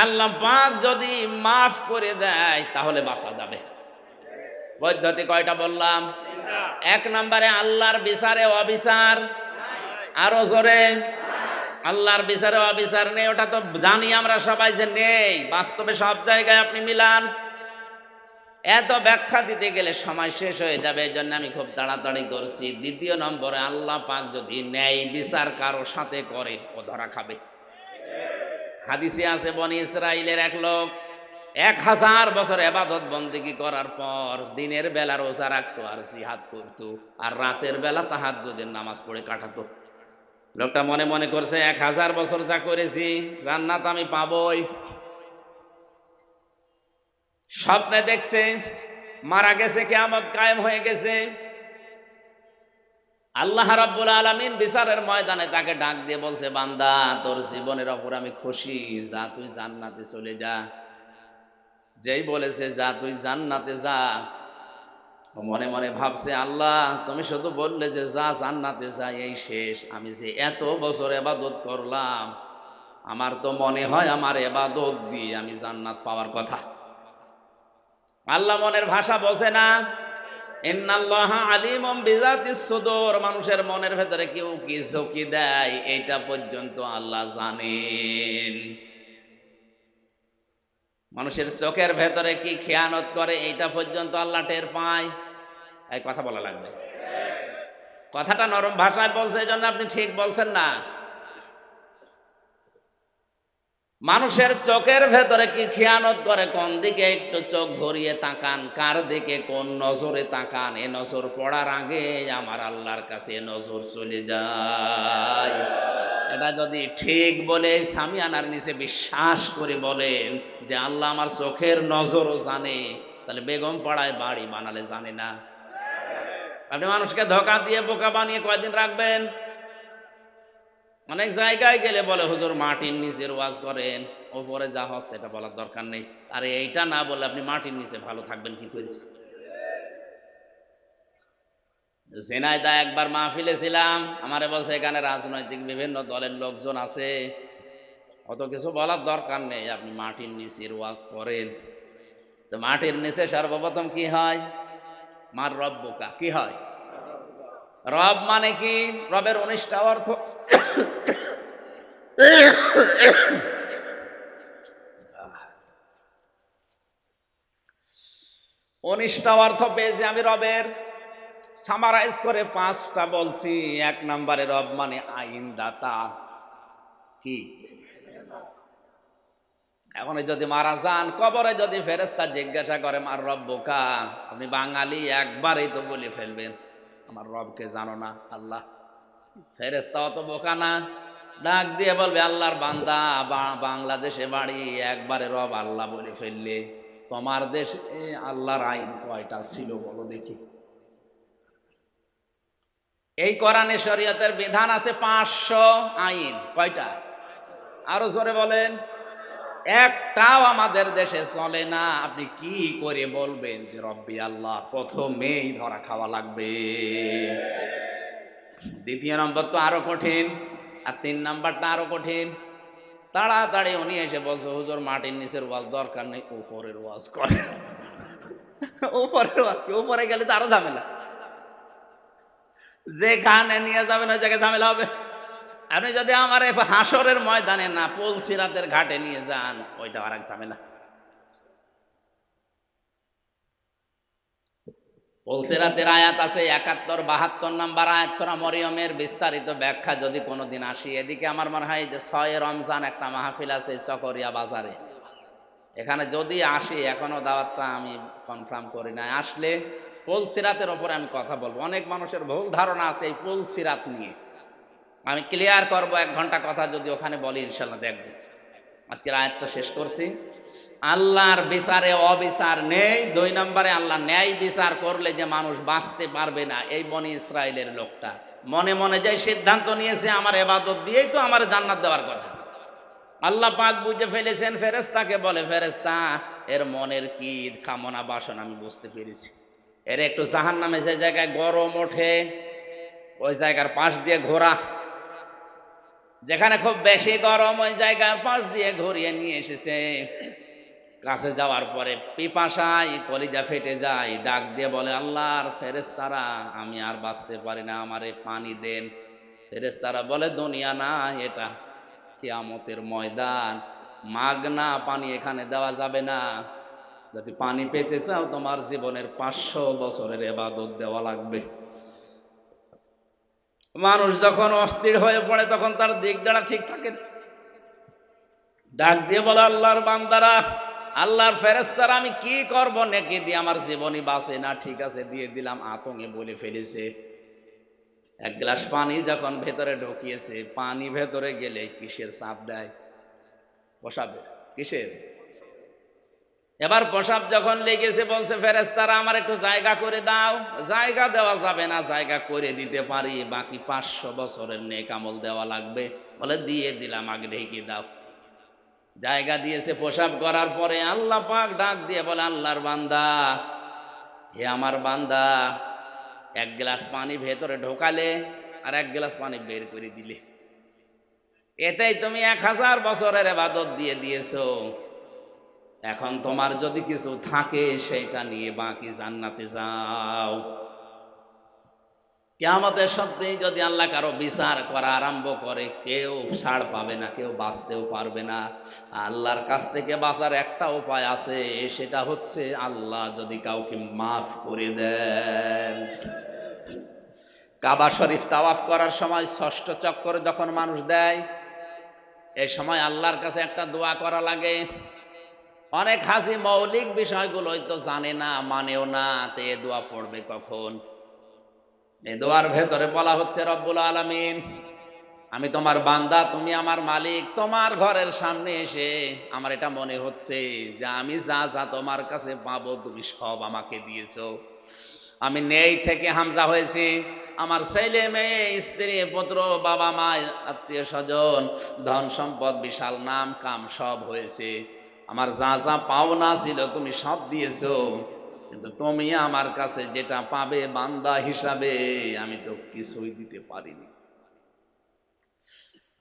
আল্লাহ পাক যদি মাফ করে দেয় তাহলে বাঁচা যাবে। পদ্ধতি কয়টা বললাম? 1 নম্বরে আল্লাহর বিচারে অবিচার। আরো জোরে। আল্লাহর বিচারে অবিচার নেই, ওটা তো জানি আমরা সবাই যে নেই। বাস্তবে সব জায়গায় আপনি মিলান, এত ব্যাখ্যা দিতে গেলে সময় শেষ হয়ে যাবে, এই জন্য আমি খুব তাড়াতাড়ি করছি। দ্বিতীয় নম্বরে আল্লাহ পাক যদি ন্যায় বিচার কারো সাথে করে, ও ধরা খাবে। হাদিসে আছে, বনি ইসরাইলের এক লোক 1000 বছর ইবাদত বন্দেগী করার পর দিনের বেলা রোজা রাখতো আর জিহাদ করতো, আর রাতের বেলা তাহাজ্জুদের নামাজ পড়ে কাটাতো। লোকটা মনে মনে করছে, 1000 বছর যা করেছি জান্নাত আমি পাবই। স্বপ্নে দেখছে মারা গেছে, কিয়ামত কায়েম হয়ে গেছে। আল্লাহ রাব্বুল আলামিন বিচারের ময়দানে তাকে ডাক দিয়ে বলছে, বান্দা তোর জীবনের ওপর আমি খুশি, যা তুই জান্নাতে চলে যা। যেই বলেছে যা তুই জান্নাতে যা, মনে মনে ভাবছে, আল্লাহ তুমি শুধু বললে যে যা জান্নাতে যা, এই শেষ। আমি যে এত বছর ইবাদত করলাম, আমার তো মনে হয় আমার ইবাদত দিয়ে আমি জান্নাত পাওয়ার কথা। আল্লাহ মনের ভাষা বোঝে না, ইন্নাল্লাহা আলিমুম বিযাতিস সুদূর, মানুষের মনের ভেতরে কেউ কি ঝুঁকি দেয় এটা পর্যন্ত আল্লাহ জানেন। মানুষের চোখের ভেতরে কি খেয়ানত করে এটা পর্যন্ত আল্লাহ টের পায়। এই কথা বলা লাগবে, কথাটা নরম ভাষায় বলছে এই জন্য আপনি ঠিক বলছেন না। মানুষের চোখের ভেতরে কি খেয়ানত করে, কোন দিকে একটু চোখ ঘুরিয়ে তাকান, কার দিকে কোন নজরে তাকান, এ নজর পড়ার আগে আমার আল্লাহর কাছে এ নজর চলে যায়। এটা যদি ঠিক বলে সামিয়ানার নিচে বিশ্বাস করে বলেন যে আল্লাহ আমার চোখের নজরও জানে, তাহলে বেগম পাড়ায় বাড়ি বানালে জানে না? আপনি মানুষকে ধোঁকা দিয়ে বোকা বানিয়ে কয়দিন রাখবেন? অনেক জায়গায় গেলে বলে হুজুর মাটির নিচের ওয়াজ করেন, ওপরে যা হচ্ছে এটা বলার দরকার নেই। আরে এইটা না বলে আপনি মাটির নিচে ভালো থাকবেন কি করে? ঝিনাইদহ একবার মাহফিলে ছিলাম, আমারে বলছে এখানে রাজনৈতিক বিভিন্ন দলের লোকজন আছে, অত কিছু বলার দরকার নেই, আপনি মাটির নিচের ওয়াজ করেন। তো মাটির নিচে সর্বপ্রথম কি হয়? মার রব বোকা কি হয়? রব মানে কি? রবের 19টা অর্থ। 19টা অর্থ পেয়েছি আমি রবের, সামারাইজ করে 5টা বলছি। 1 নম্বরে রব মানে আইন দাতা। কি? এখন যদি মারা যান, কবরে যদি ফেরেশতা জিজ্ঞাসা করে মার রব বোকা, আপনি বাঙালি একবারেই তো বলে ফেলবেন আমার রবকে জানো না? আল্লাহ। ফেরেশতা অত বোকা না, ডাক দিয়ে বলবে আল্লাহর বান্দা, বাংলাদেশে বাড়ি, একবারে রব আল্লাহ বলে ফেললে, তোমার দেশে আল্লাহর আইন কয়টা ছিল বলো দেখি? এই কোরআনে শরীয়তের বিধান আছে 500 আইন। কয়টা? আরো জোরে বলেন। একটাও আমাদের দেশে চলে না। আপনি কি করে বলবেন যে রব্বি আল্লাহ? প্রথমেই ধরা খাওয়া লাগবে। দ্বিতীয় নম্বর তো আরো কঠিন, আর 3 নাম্বারটা আরো কঠিন। তাড়াতাড়ি উনি এসে বলছে হুজুর মাটির নিচের ওয়াজ দরকার নেই, উপরের ওয়াজ করে। উপরের ওয়াজ কি? উপরে গেলে তো আরো ঝামেলা, যেখানে নিয়ে যাবেন ওই জায়গায় ঝামেলা হবে। আপনি যদি আমার হাসরের ময়দানে না পুলসিরাতের ঘাটে নিয়ে যান, ওইটা আর এক ঝামেলা। পুলসিরাতের আয়াত আছে 71-72 নাম্বার আয়াত সূরা মরিয়মের বিস্তারিত ব্যাখ্যা যদি কোনোদিন আসি। এদিকে আমার মনে হয় যে 6 রমজান একটা মাহফিল আছে চকরিয়া বাজারে, এখানে যদি আসি, এখনো দাওয়াতটা আমি কনফার্ম করি না, আসলে পুলসিরাতের ওপরে আমি কথা বলবো। অনেক মানুষের ভুল ধারণা আছে এই পুলসিরাত নিয়ে, আমি ক্লিয়ার করব। 1 ঘন্টা কথা যদি ওখানে বলি ইনশাল্লাহ দেখব। আজকের আয়াতটা শেষ করছি। আল্লাহর বিচারে অবিচার নেই। 2 নম্বরে আল্লাহ ন্যায় বিচার করলে যে মানুষ বাঁচতে পারবে না, এই বনি ইসরায়েলের লোকটা মনে মনে যে সিদ্ধান্ত নিয়েছে আমার ইবাদত দিয়েই তো আমার জান্নাত দেওয়ার কথা, আল্লাহ পাক বুঝে ফেলেছেন। ফেরেশতাকে বলে ফেরেশতা, এর মনের কি কামনা বাসনা আমি বুঝতে পেরেছি। এর একটু জাহান্নামে যে জায়গায় গরম ওঠে ওই জায়গার পাশ দিয়ে ঘোরা, যেখানে খুব বেশি গরম ওই জায়গার পাশ দিয়ে ঘুরিয়ে নিয়ে এসেছে। কাছে যাওয়ার পরে পিপাসায় কলিজা ফেটে যায়, ডাক দিয়ে বলে আল্লাহর ফেরেশতারা আমি আর বাঁচতে পারি না, আমারে পানি দেন। ফেরেশতারা বলে দুনিয়া না, এটা কিয়ামতের ময়দান, মাগনা পানি এখানে দেওয়া যাবে না। যদি পানি পেতে চাও তোমার জীবনের 500 বছরের ইবাদত দেওয়া লাগবে। মানুষ যখন অস্থির হয়ে পড়ে তখন তার দিক দাঁড়া ঠিক থাকে। ডাক দিয়ে বলে আল্লাহর বান্দারা, আল্লাহর ফেরেশতারা আমি কি করব, নেকি দিয়ে আমার জীবনই বাঁচে না। ঠিক আছে দিয়ে দিলাম, আতঙ্কে বলে ফেলেছে। 1 গ্লাস পানি যখন ভেতরে ঢুকিয়েছে, পানি ভেতরে গেলে কিসের চাপ দেয়? প্রসাবে। কিসের? এবার প্রসাব যখন লেগেছে বলছে ফেরেশতারা আমার একটু জায়গা করে দাও। জায়গা দেওয়া যাবে না, জায়গা করে দিতে পারি, বাকি 500 বছরের নেক আমল দেওয়া লাগবে। বলে দিয়ে দিলাম, আগে ঢেকে দাও। জায়গা দিয়েছে। প্রসাব করার পরে আল্লাহ পাক ডাক দিয়ে বলে আল্লাহর বান্দা, হে আমার বান্দা, 1 গ্লাস পানি ভেতরে ঢোকালে আর 1 গ্লাস পানি বের করে দিলে, এতেই তুমি 1000 বছরের ইবাদত দিয়ে দিয়েছো। এখন তোমার যদি কিছু থাকে সেটা নিয়ে বাকি জান্নাতে যাও। কিয়ামতের সত্যিই যদি আল্লাহ কারো বিচার করা আরম্ভ করে, কেউ ছাড় পাবে না, কেউ বাঁচতেও পারবে না। আল্লাহর কাছ থেকে বাঁচার একটা উপায় আছে, সেটা হচ্ছে আল্লাহ যদি কাউকে মাফ করে দেন। কাবা শরীফ তাওয়াফ করার সময় ষষ্ঠ চক্করে যখন মানুষ দেয়, এই সময় আল্লাহর কাছে একটা দোয়া করা লাগে। অনেক হাজি মৌলিক বিষয়গুলোই তো জানে না, মানেও না, তে দোয়া পড়বে কখন? এই দোয়ার ভেতরে বলা হচ্ছে, রব্বুল আলামিন, আমি তোমার বান্দা, তুমি আমার মালিক। তোমার ঘরের সামনে এসে আমার এটা মনে হচ্ছে যে আমি যা যা তোমার কাছে পাবো তুমি সব আমাকে দিয়েছো। আমি নেই থেকে হামজা হয়েছি, আমার ছেলে মেয়ে স্ত্রী পুত্র বাবা মা আত্মীয় স্বজন ধন সম্পদ বিশাল নাম কাম সব হয়েছে। আমার যা যা পাওনা ছিল তুমি সব দিয়েছো, কিন্তু তুমি আমার কাছে যেটা পাবে বান্দা হিসাবে আমি তো কিছুই দিতে পারিনি।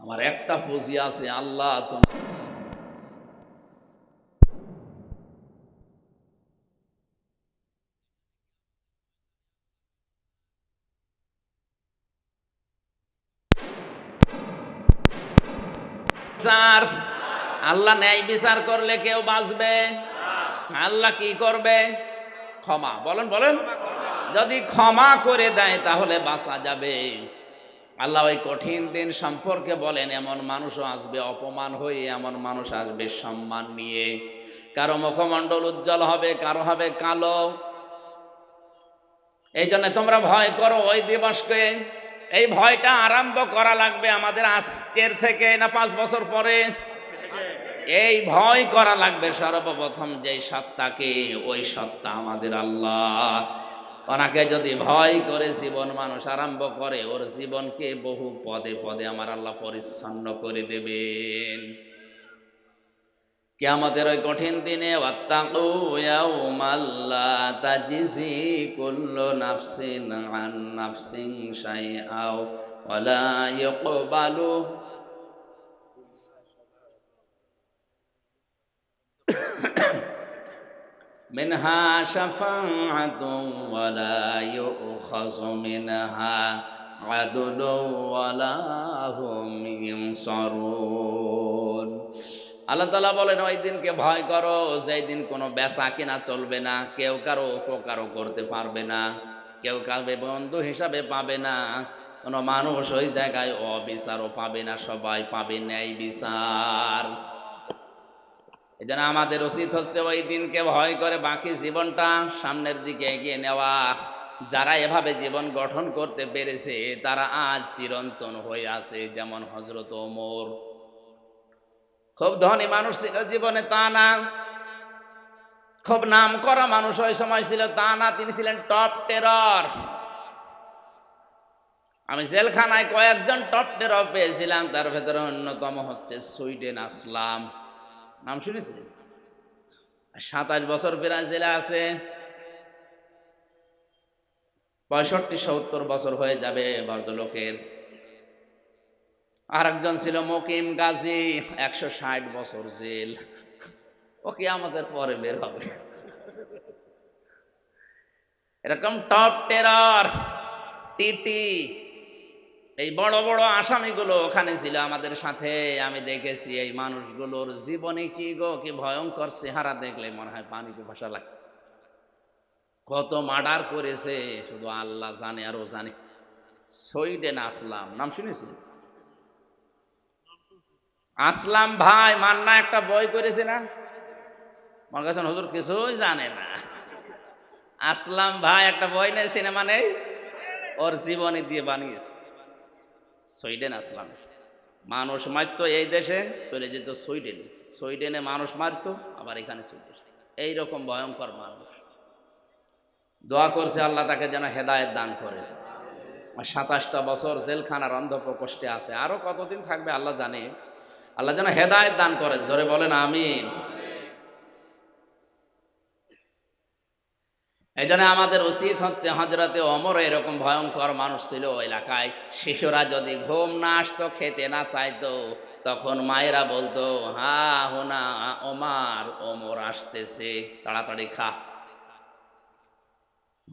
আমার একটা পুঁজি আছে, আল্লাহ তুমি বিচার। আল্লাহ ন্যায় বিচার করলে কেউ বাঁচবে? আল্লাহ কি করবে? ক্ষমা। বলেন বলেন, যদি ক্ষমা করে দেয় তাহলে বাঁচা যাবে। আল্লাহ ওই কঠিন দিন সম্পর্কে বলেন, এমন মানুষও আসবে অপমান হয়ে, এমন মানুষ আসবে সম্মান নিয়ে। কারো মুখমণ্ডল উজ্জ্বল হবে, কারো হবে কালো। এই জন্য তোমরা ভয় করো ওই দিবসকে। এই ভয়টা আরম্ভ করা লাগবে আমাদের আজকের থেকে, না 5 বছর পরে? এই ভয় করা লাগবে সর্বপ্রথম যেই সত্তাকে, ওই সত্তা আমাদের আল্লাহ। ওনাকে যদি ভয় করে জীবন মানুষ আরম্ভ করে, ওর জীবনকে বহু পদে পদে আমার আল্লাহ পরিচ্ছন্ন করে দেবেন। কিয়ামতের ওই কঠিন দিনে, ওয়াত্তাকু ইয়াউমাল লা তাজজি কুল্লু নাফসিন আন নাফসিন শাইআও ওয়া লা ইউকবালু মিনহা শাফাআতুন ওয়া লা ইউখাযু মিনহা আদলুন ওয়া লা হুম ইনসারুন। আল্লাহ তাআলা বলেন, ওই দিনকে ভয় করো যেই দিন কোনো বেচা কিনা চলবে না, কেউ কারো উপকারও করতে পারবে না, কেউ কারো বন্ধু হিসাবে পাবে না, কোনো মানুষ ওই জায়গায় অবিচারও পাবে না, সবাই পাবে ন্যায় বিচার। এই জন্য আমাদের উচিত হচ্ছে ওই দিনকে ভয় করে বাকি জীবনটা সামনের দিকে এগিয়ে নেওয়া। যারা এভাবে জীবন গঠন করতে পেরেছে তারা আজ চিরন্তন হয়ে আছে। যেমন হযরত ওমর, খুব ধনী মানুষ ছিল জীবনে তা না, খুব নাম করা মানুষ ওই সময় ছিল তা না, তিনি ছিলেন টপ টেরর। আমি জেলখানায় কয়েকজন টপ টেরর পেয়েছিলাম, তার ভেতরে অন্যতম হচ্ছে সুইডেন আসলাম। নাম শুনেছিলেন? 27 বছর প্রায় জেলে আছে, 65-70 বছর হয়ে যাবে ভদ্রলোকের। আর একজন ছিল মকিম গাজী, 160 বছর জেল। ও কিয়ামতের পরে বের হবে। এরকম টপ টেরর, টিটি, এই বড় বড় আসামিগুলো ওখানে ছিল আমাদের সাথে। আমি দেখেছি এই মানুষগুলোর জীবনে কি গো, কি ভয়ঙ্কর চেহারা, দেখলে মনে হয় পানিতে ভাসা লাগে। কত মার্ডার করেছে শুধু আল্লাহ জানে, আর ও জানে। সুইডেন আসলাম, নাম শুনেছি? আসলাম ভাই মান্না একটা বই করেছে না, মনে করছেন হুজুর কিছুই জানে না। আসলাম ভাই একটা বই নেই, সিনেমা নেই, ওর জীবনী দিয়ে বানিয়েছে। সুইডেন আসলাম, মানুষ মারতো এই দেশে, চলে যেত সুইডেনে, সুইডেনে মানুষ মারতো, আবার এখানে চলে যেত। এইরকম ভয়ঙ্কর মানুষ। দোয়া করছে আল্লাহ তাকে যেন হেদায়েত দান করে। 27টা বছর জেলখানার অন্ধ প্রকোষ্ঠে আছে, আরো কতদিন থাকবে আল্লাহ জানে। আল্লাহ যেন হেদায়েত দান করেন, জোরে বলেন আমিন। এই জন্য আমাদের উচিত হচ্ছে, হযরতে ওমর এরকম ভয়ঙ্কর মানুষ ছিল এলাকায়। শিশুরা যদি ঘুম না আসতো, খেতে না চাইতো, তখন মায়েরা বলতো, হা হোনা ওমর, ওমর আসতেছে, তাড়াতাড়ি খা।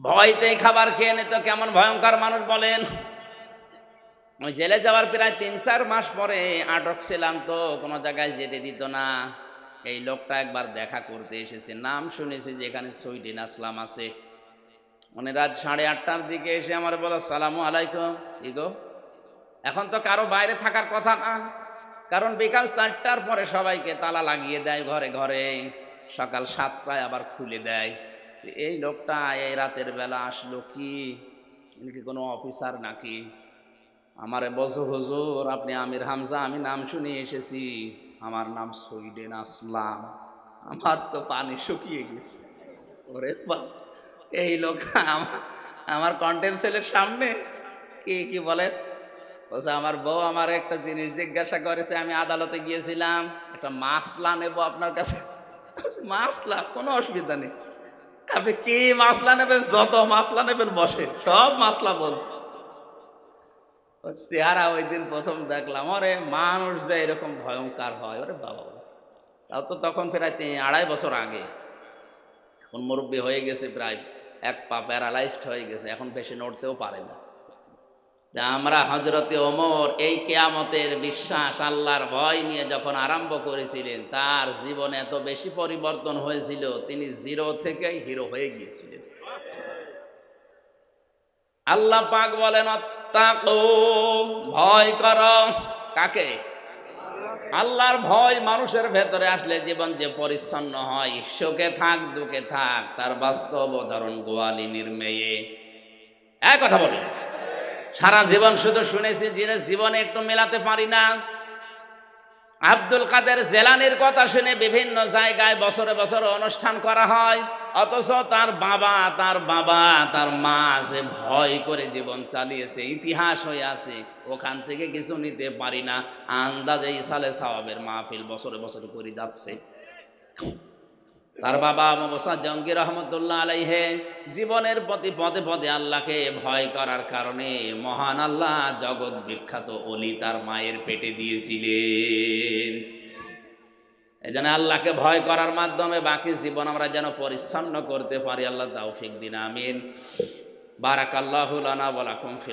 ভয়তেই খাবার খেয়ে নিত। কেমন ভয়ঙ্কর মানুষ বলেন। আমি জেলে যাওয়ার প্রায় 3-4 মাস পরে আটক ছিলাম, তো কোনো জায়গায় যেতে দিত না। এই লোকটা একবার দেখা করতে এসেছে, নাম শুনেছি যে এখানে সৈদিন আসলাম আছে। উনি রাত 8:30টার দিকে এসে আমার বলা, সালামু আলাইকুম। ইগো, এখন তো কারো বাইরে থাকার কথা না, কারণ বিকাল 4টার পরে সবাইকে তালা লাগিয়ে দেয় ঘরে ঘরে, সকাল 7টায় আবার খুলে দেয়। এই লোকটা এই রাতের বেলা আসলো কি? ইনি কি কোনো অফিসার নাকি? আমারে বলছো, হুজুর আপনি আমির হামজা, আমি নাম শুনে এসেছি, আমার নাম সৈদিন আসলাম। আমার তো পানি শুকিয়ে গেছে। ওরে বাবা, এই লোক আমার কন্টেম সেলের সামনে কি কি বলে, বলছে আমার বউ আমার একটা জিনিস জিজ্ঞাসা করেছে, আমি আদালতে গিয়েছিলাম, একটা মাসলা নেব আপনার কাছে। মাসলা? কোনো অসুবিধা নেই, আপনি কি মাসলা নেবেন, যত মাসলা নেবেন বসে, সব মাসলা বলছে। চেহারা ওই দিন প্রথম দেখলাম, ওরে মানুষ যে এরকম ভয়ঙ্কর হয়, ওরে বাবা। তাও তো তখন প্রায় 2.5 বছর আগে। এখন মুরব্বী হয়ে গেছে, প্রায় এক পা প্যারালাইজড হয়ে গেছে, এখন বেশি নড়তেও পারে না। আমরা হযরতে ওমর এই কিয়ামতের বিশ্বাস, আল্লাহর ভয় নিয়ে যখন আরম্ভ করেছিলেন, তার জীবনে এত বেশি পরিবর্তন হয়েছিল, তিনি জিরো থেকে হিরো হয়ে গিয়েছিলেন। আল্লাহ পাক বলেন, আত্তাকু, ভয় করো। কাকে? আল্লাহর ভয় মানুষের ভেতরে আসলে জীবন যে পরিচ্ছন্ন হয়, সুখে থাক দুঃখে থাক, তার বাস্তব উদাহরণ গোয়ালিনীর মেয়ে। এক কথা বলি, সারা জীবন শুধু শুনেছি, জীবনে একটু মেলাতে পারি না। আব্দুল কাদের জেলানির কথা শুনে বিভিন্ন জায়গায় বছরে বছরে অনুষ্ঠান করা হয়, অথচ তার বাবা তার মা যে ভয় করে জীবন চালিয়েছে, ইতিহাস হয়ে আছে, ওখান থেকে কিছু নিতে পারি না। আন্দাজে ইসালে সাওয়াবের মাহফিল বছরে বছরে করে যাচ্ছে। তার বাবা মুসা জঙ্গি রহমতুল্লাহ আলাইহে জীবনের প্রতি পদে পদে আল্লাহকে ভয় করার কারণে মহান আল্লাহ জগৎ বিখ্যাত অলি তার মায়ের পেটে দিয়েছিলেন। এই জন্য আল্লাহকে ভয় করার মাধ্যমে বাকি জীবন আমরা যেন পরিচ্ছন্ন করতে পারি, আল্লাহ তৌফিক দিন, আমিন। বারাকাল্লাহু লানা ওয়া লাকুম ফিল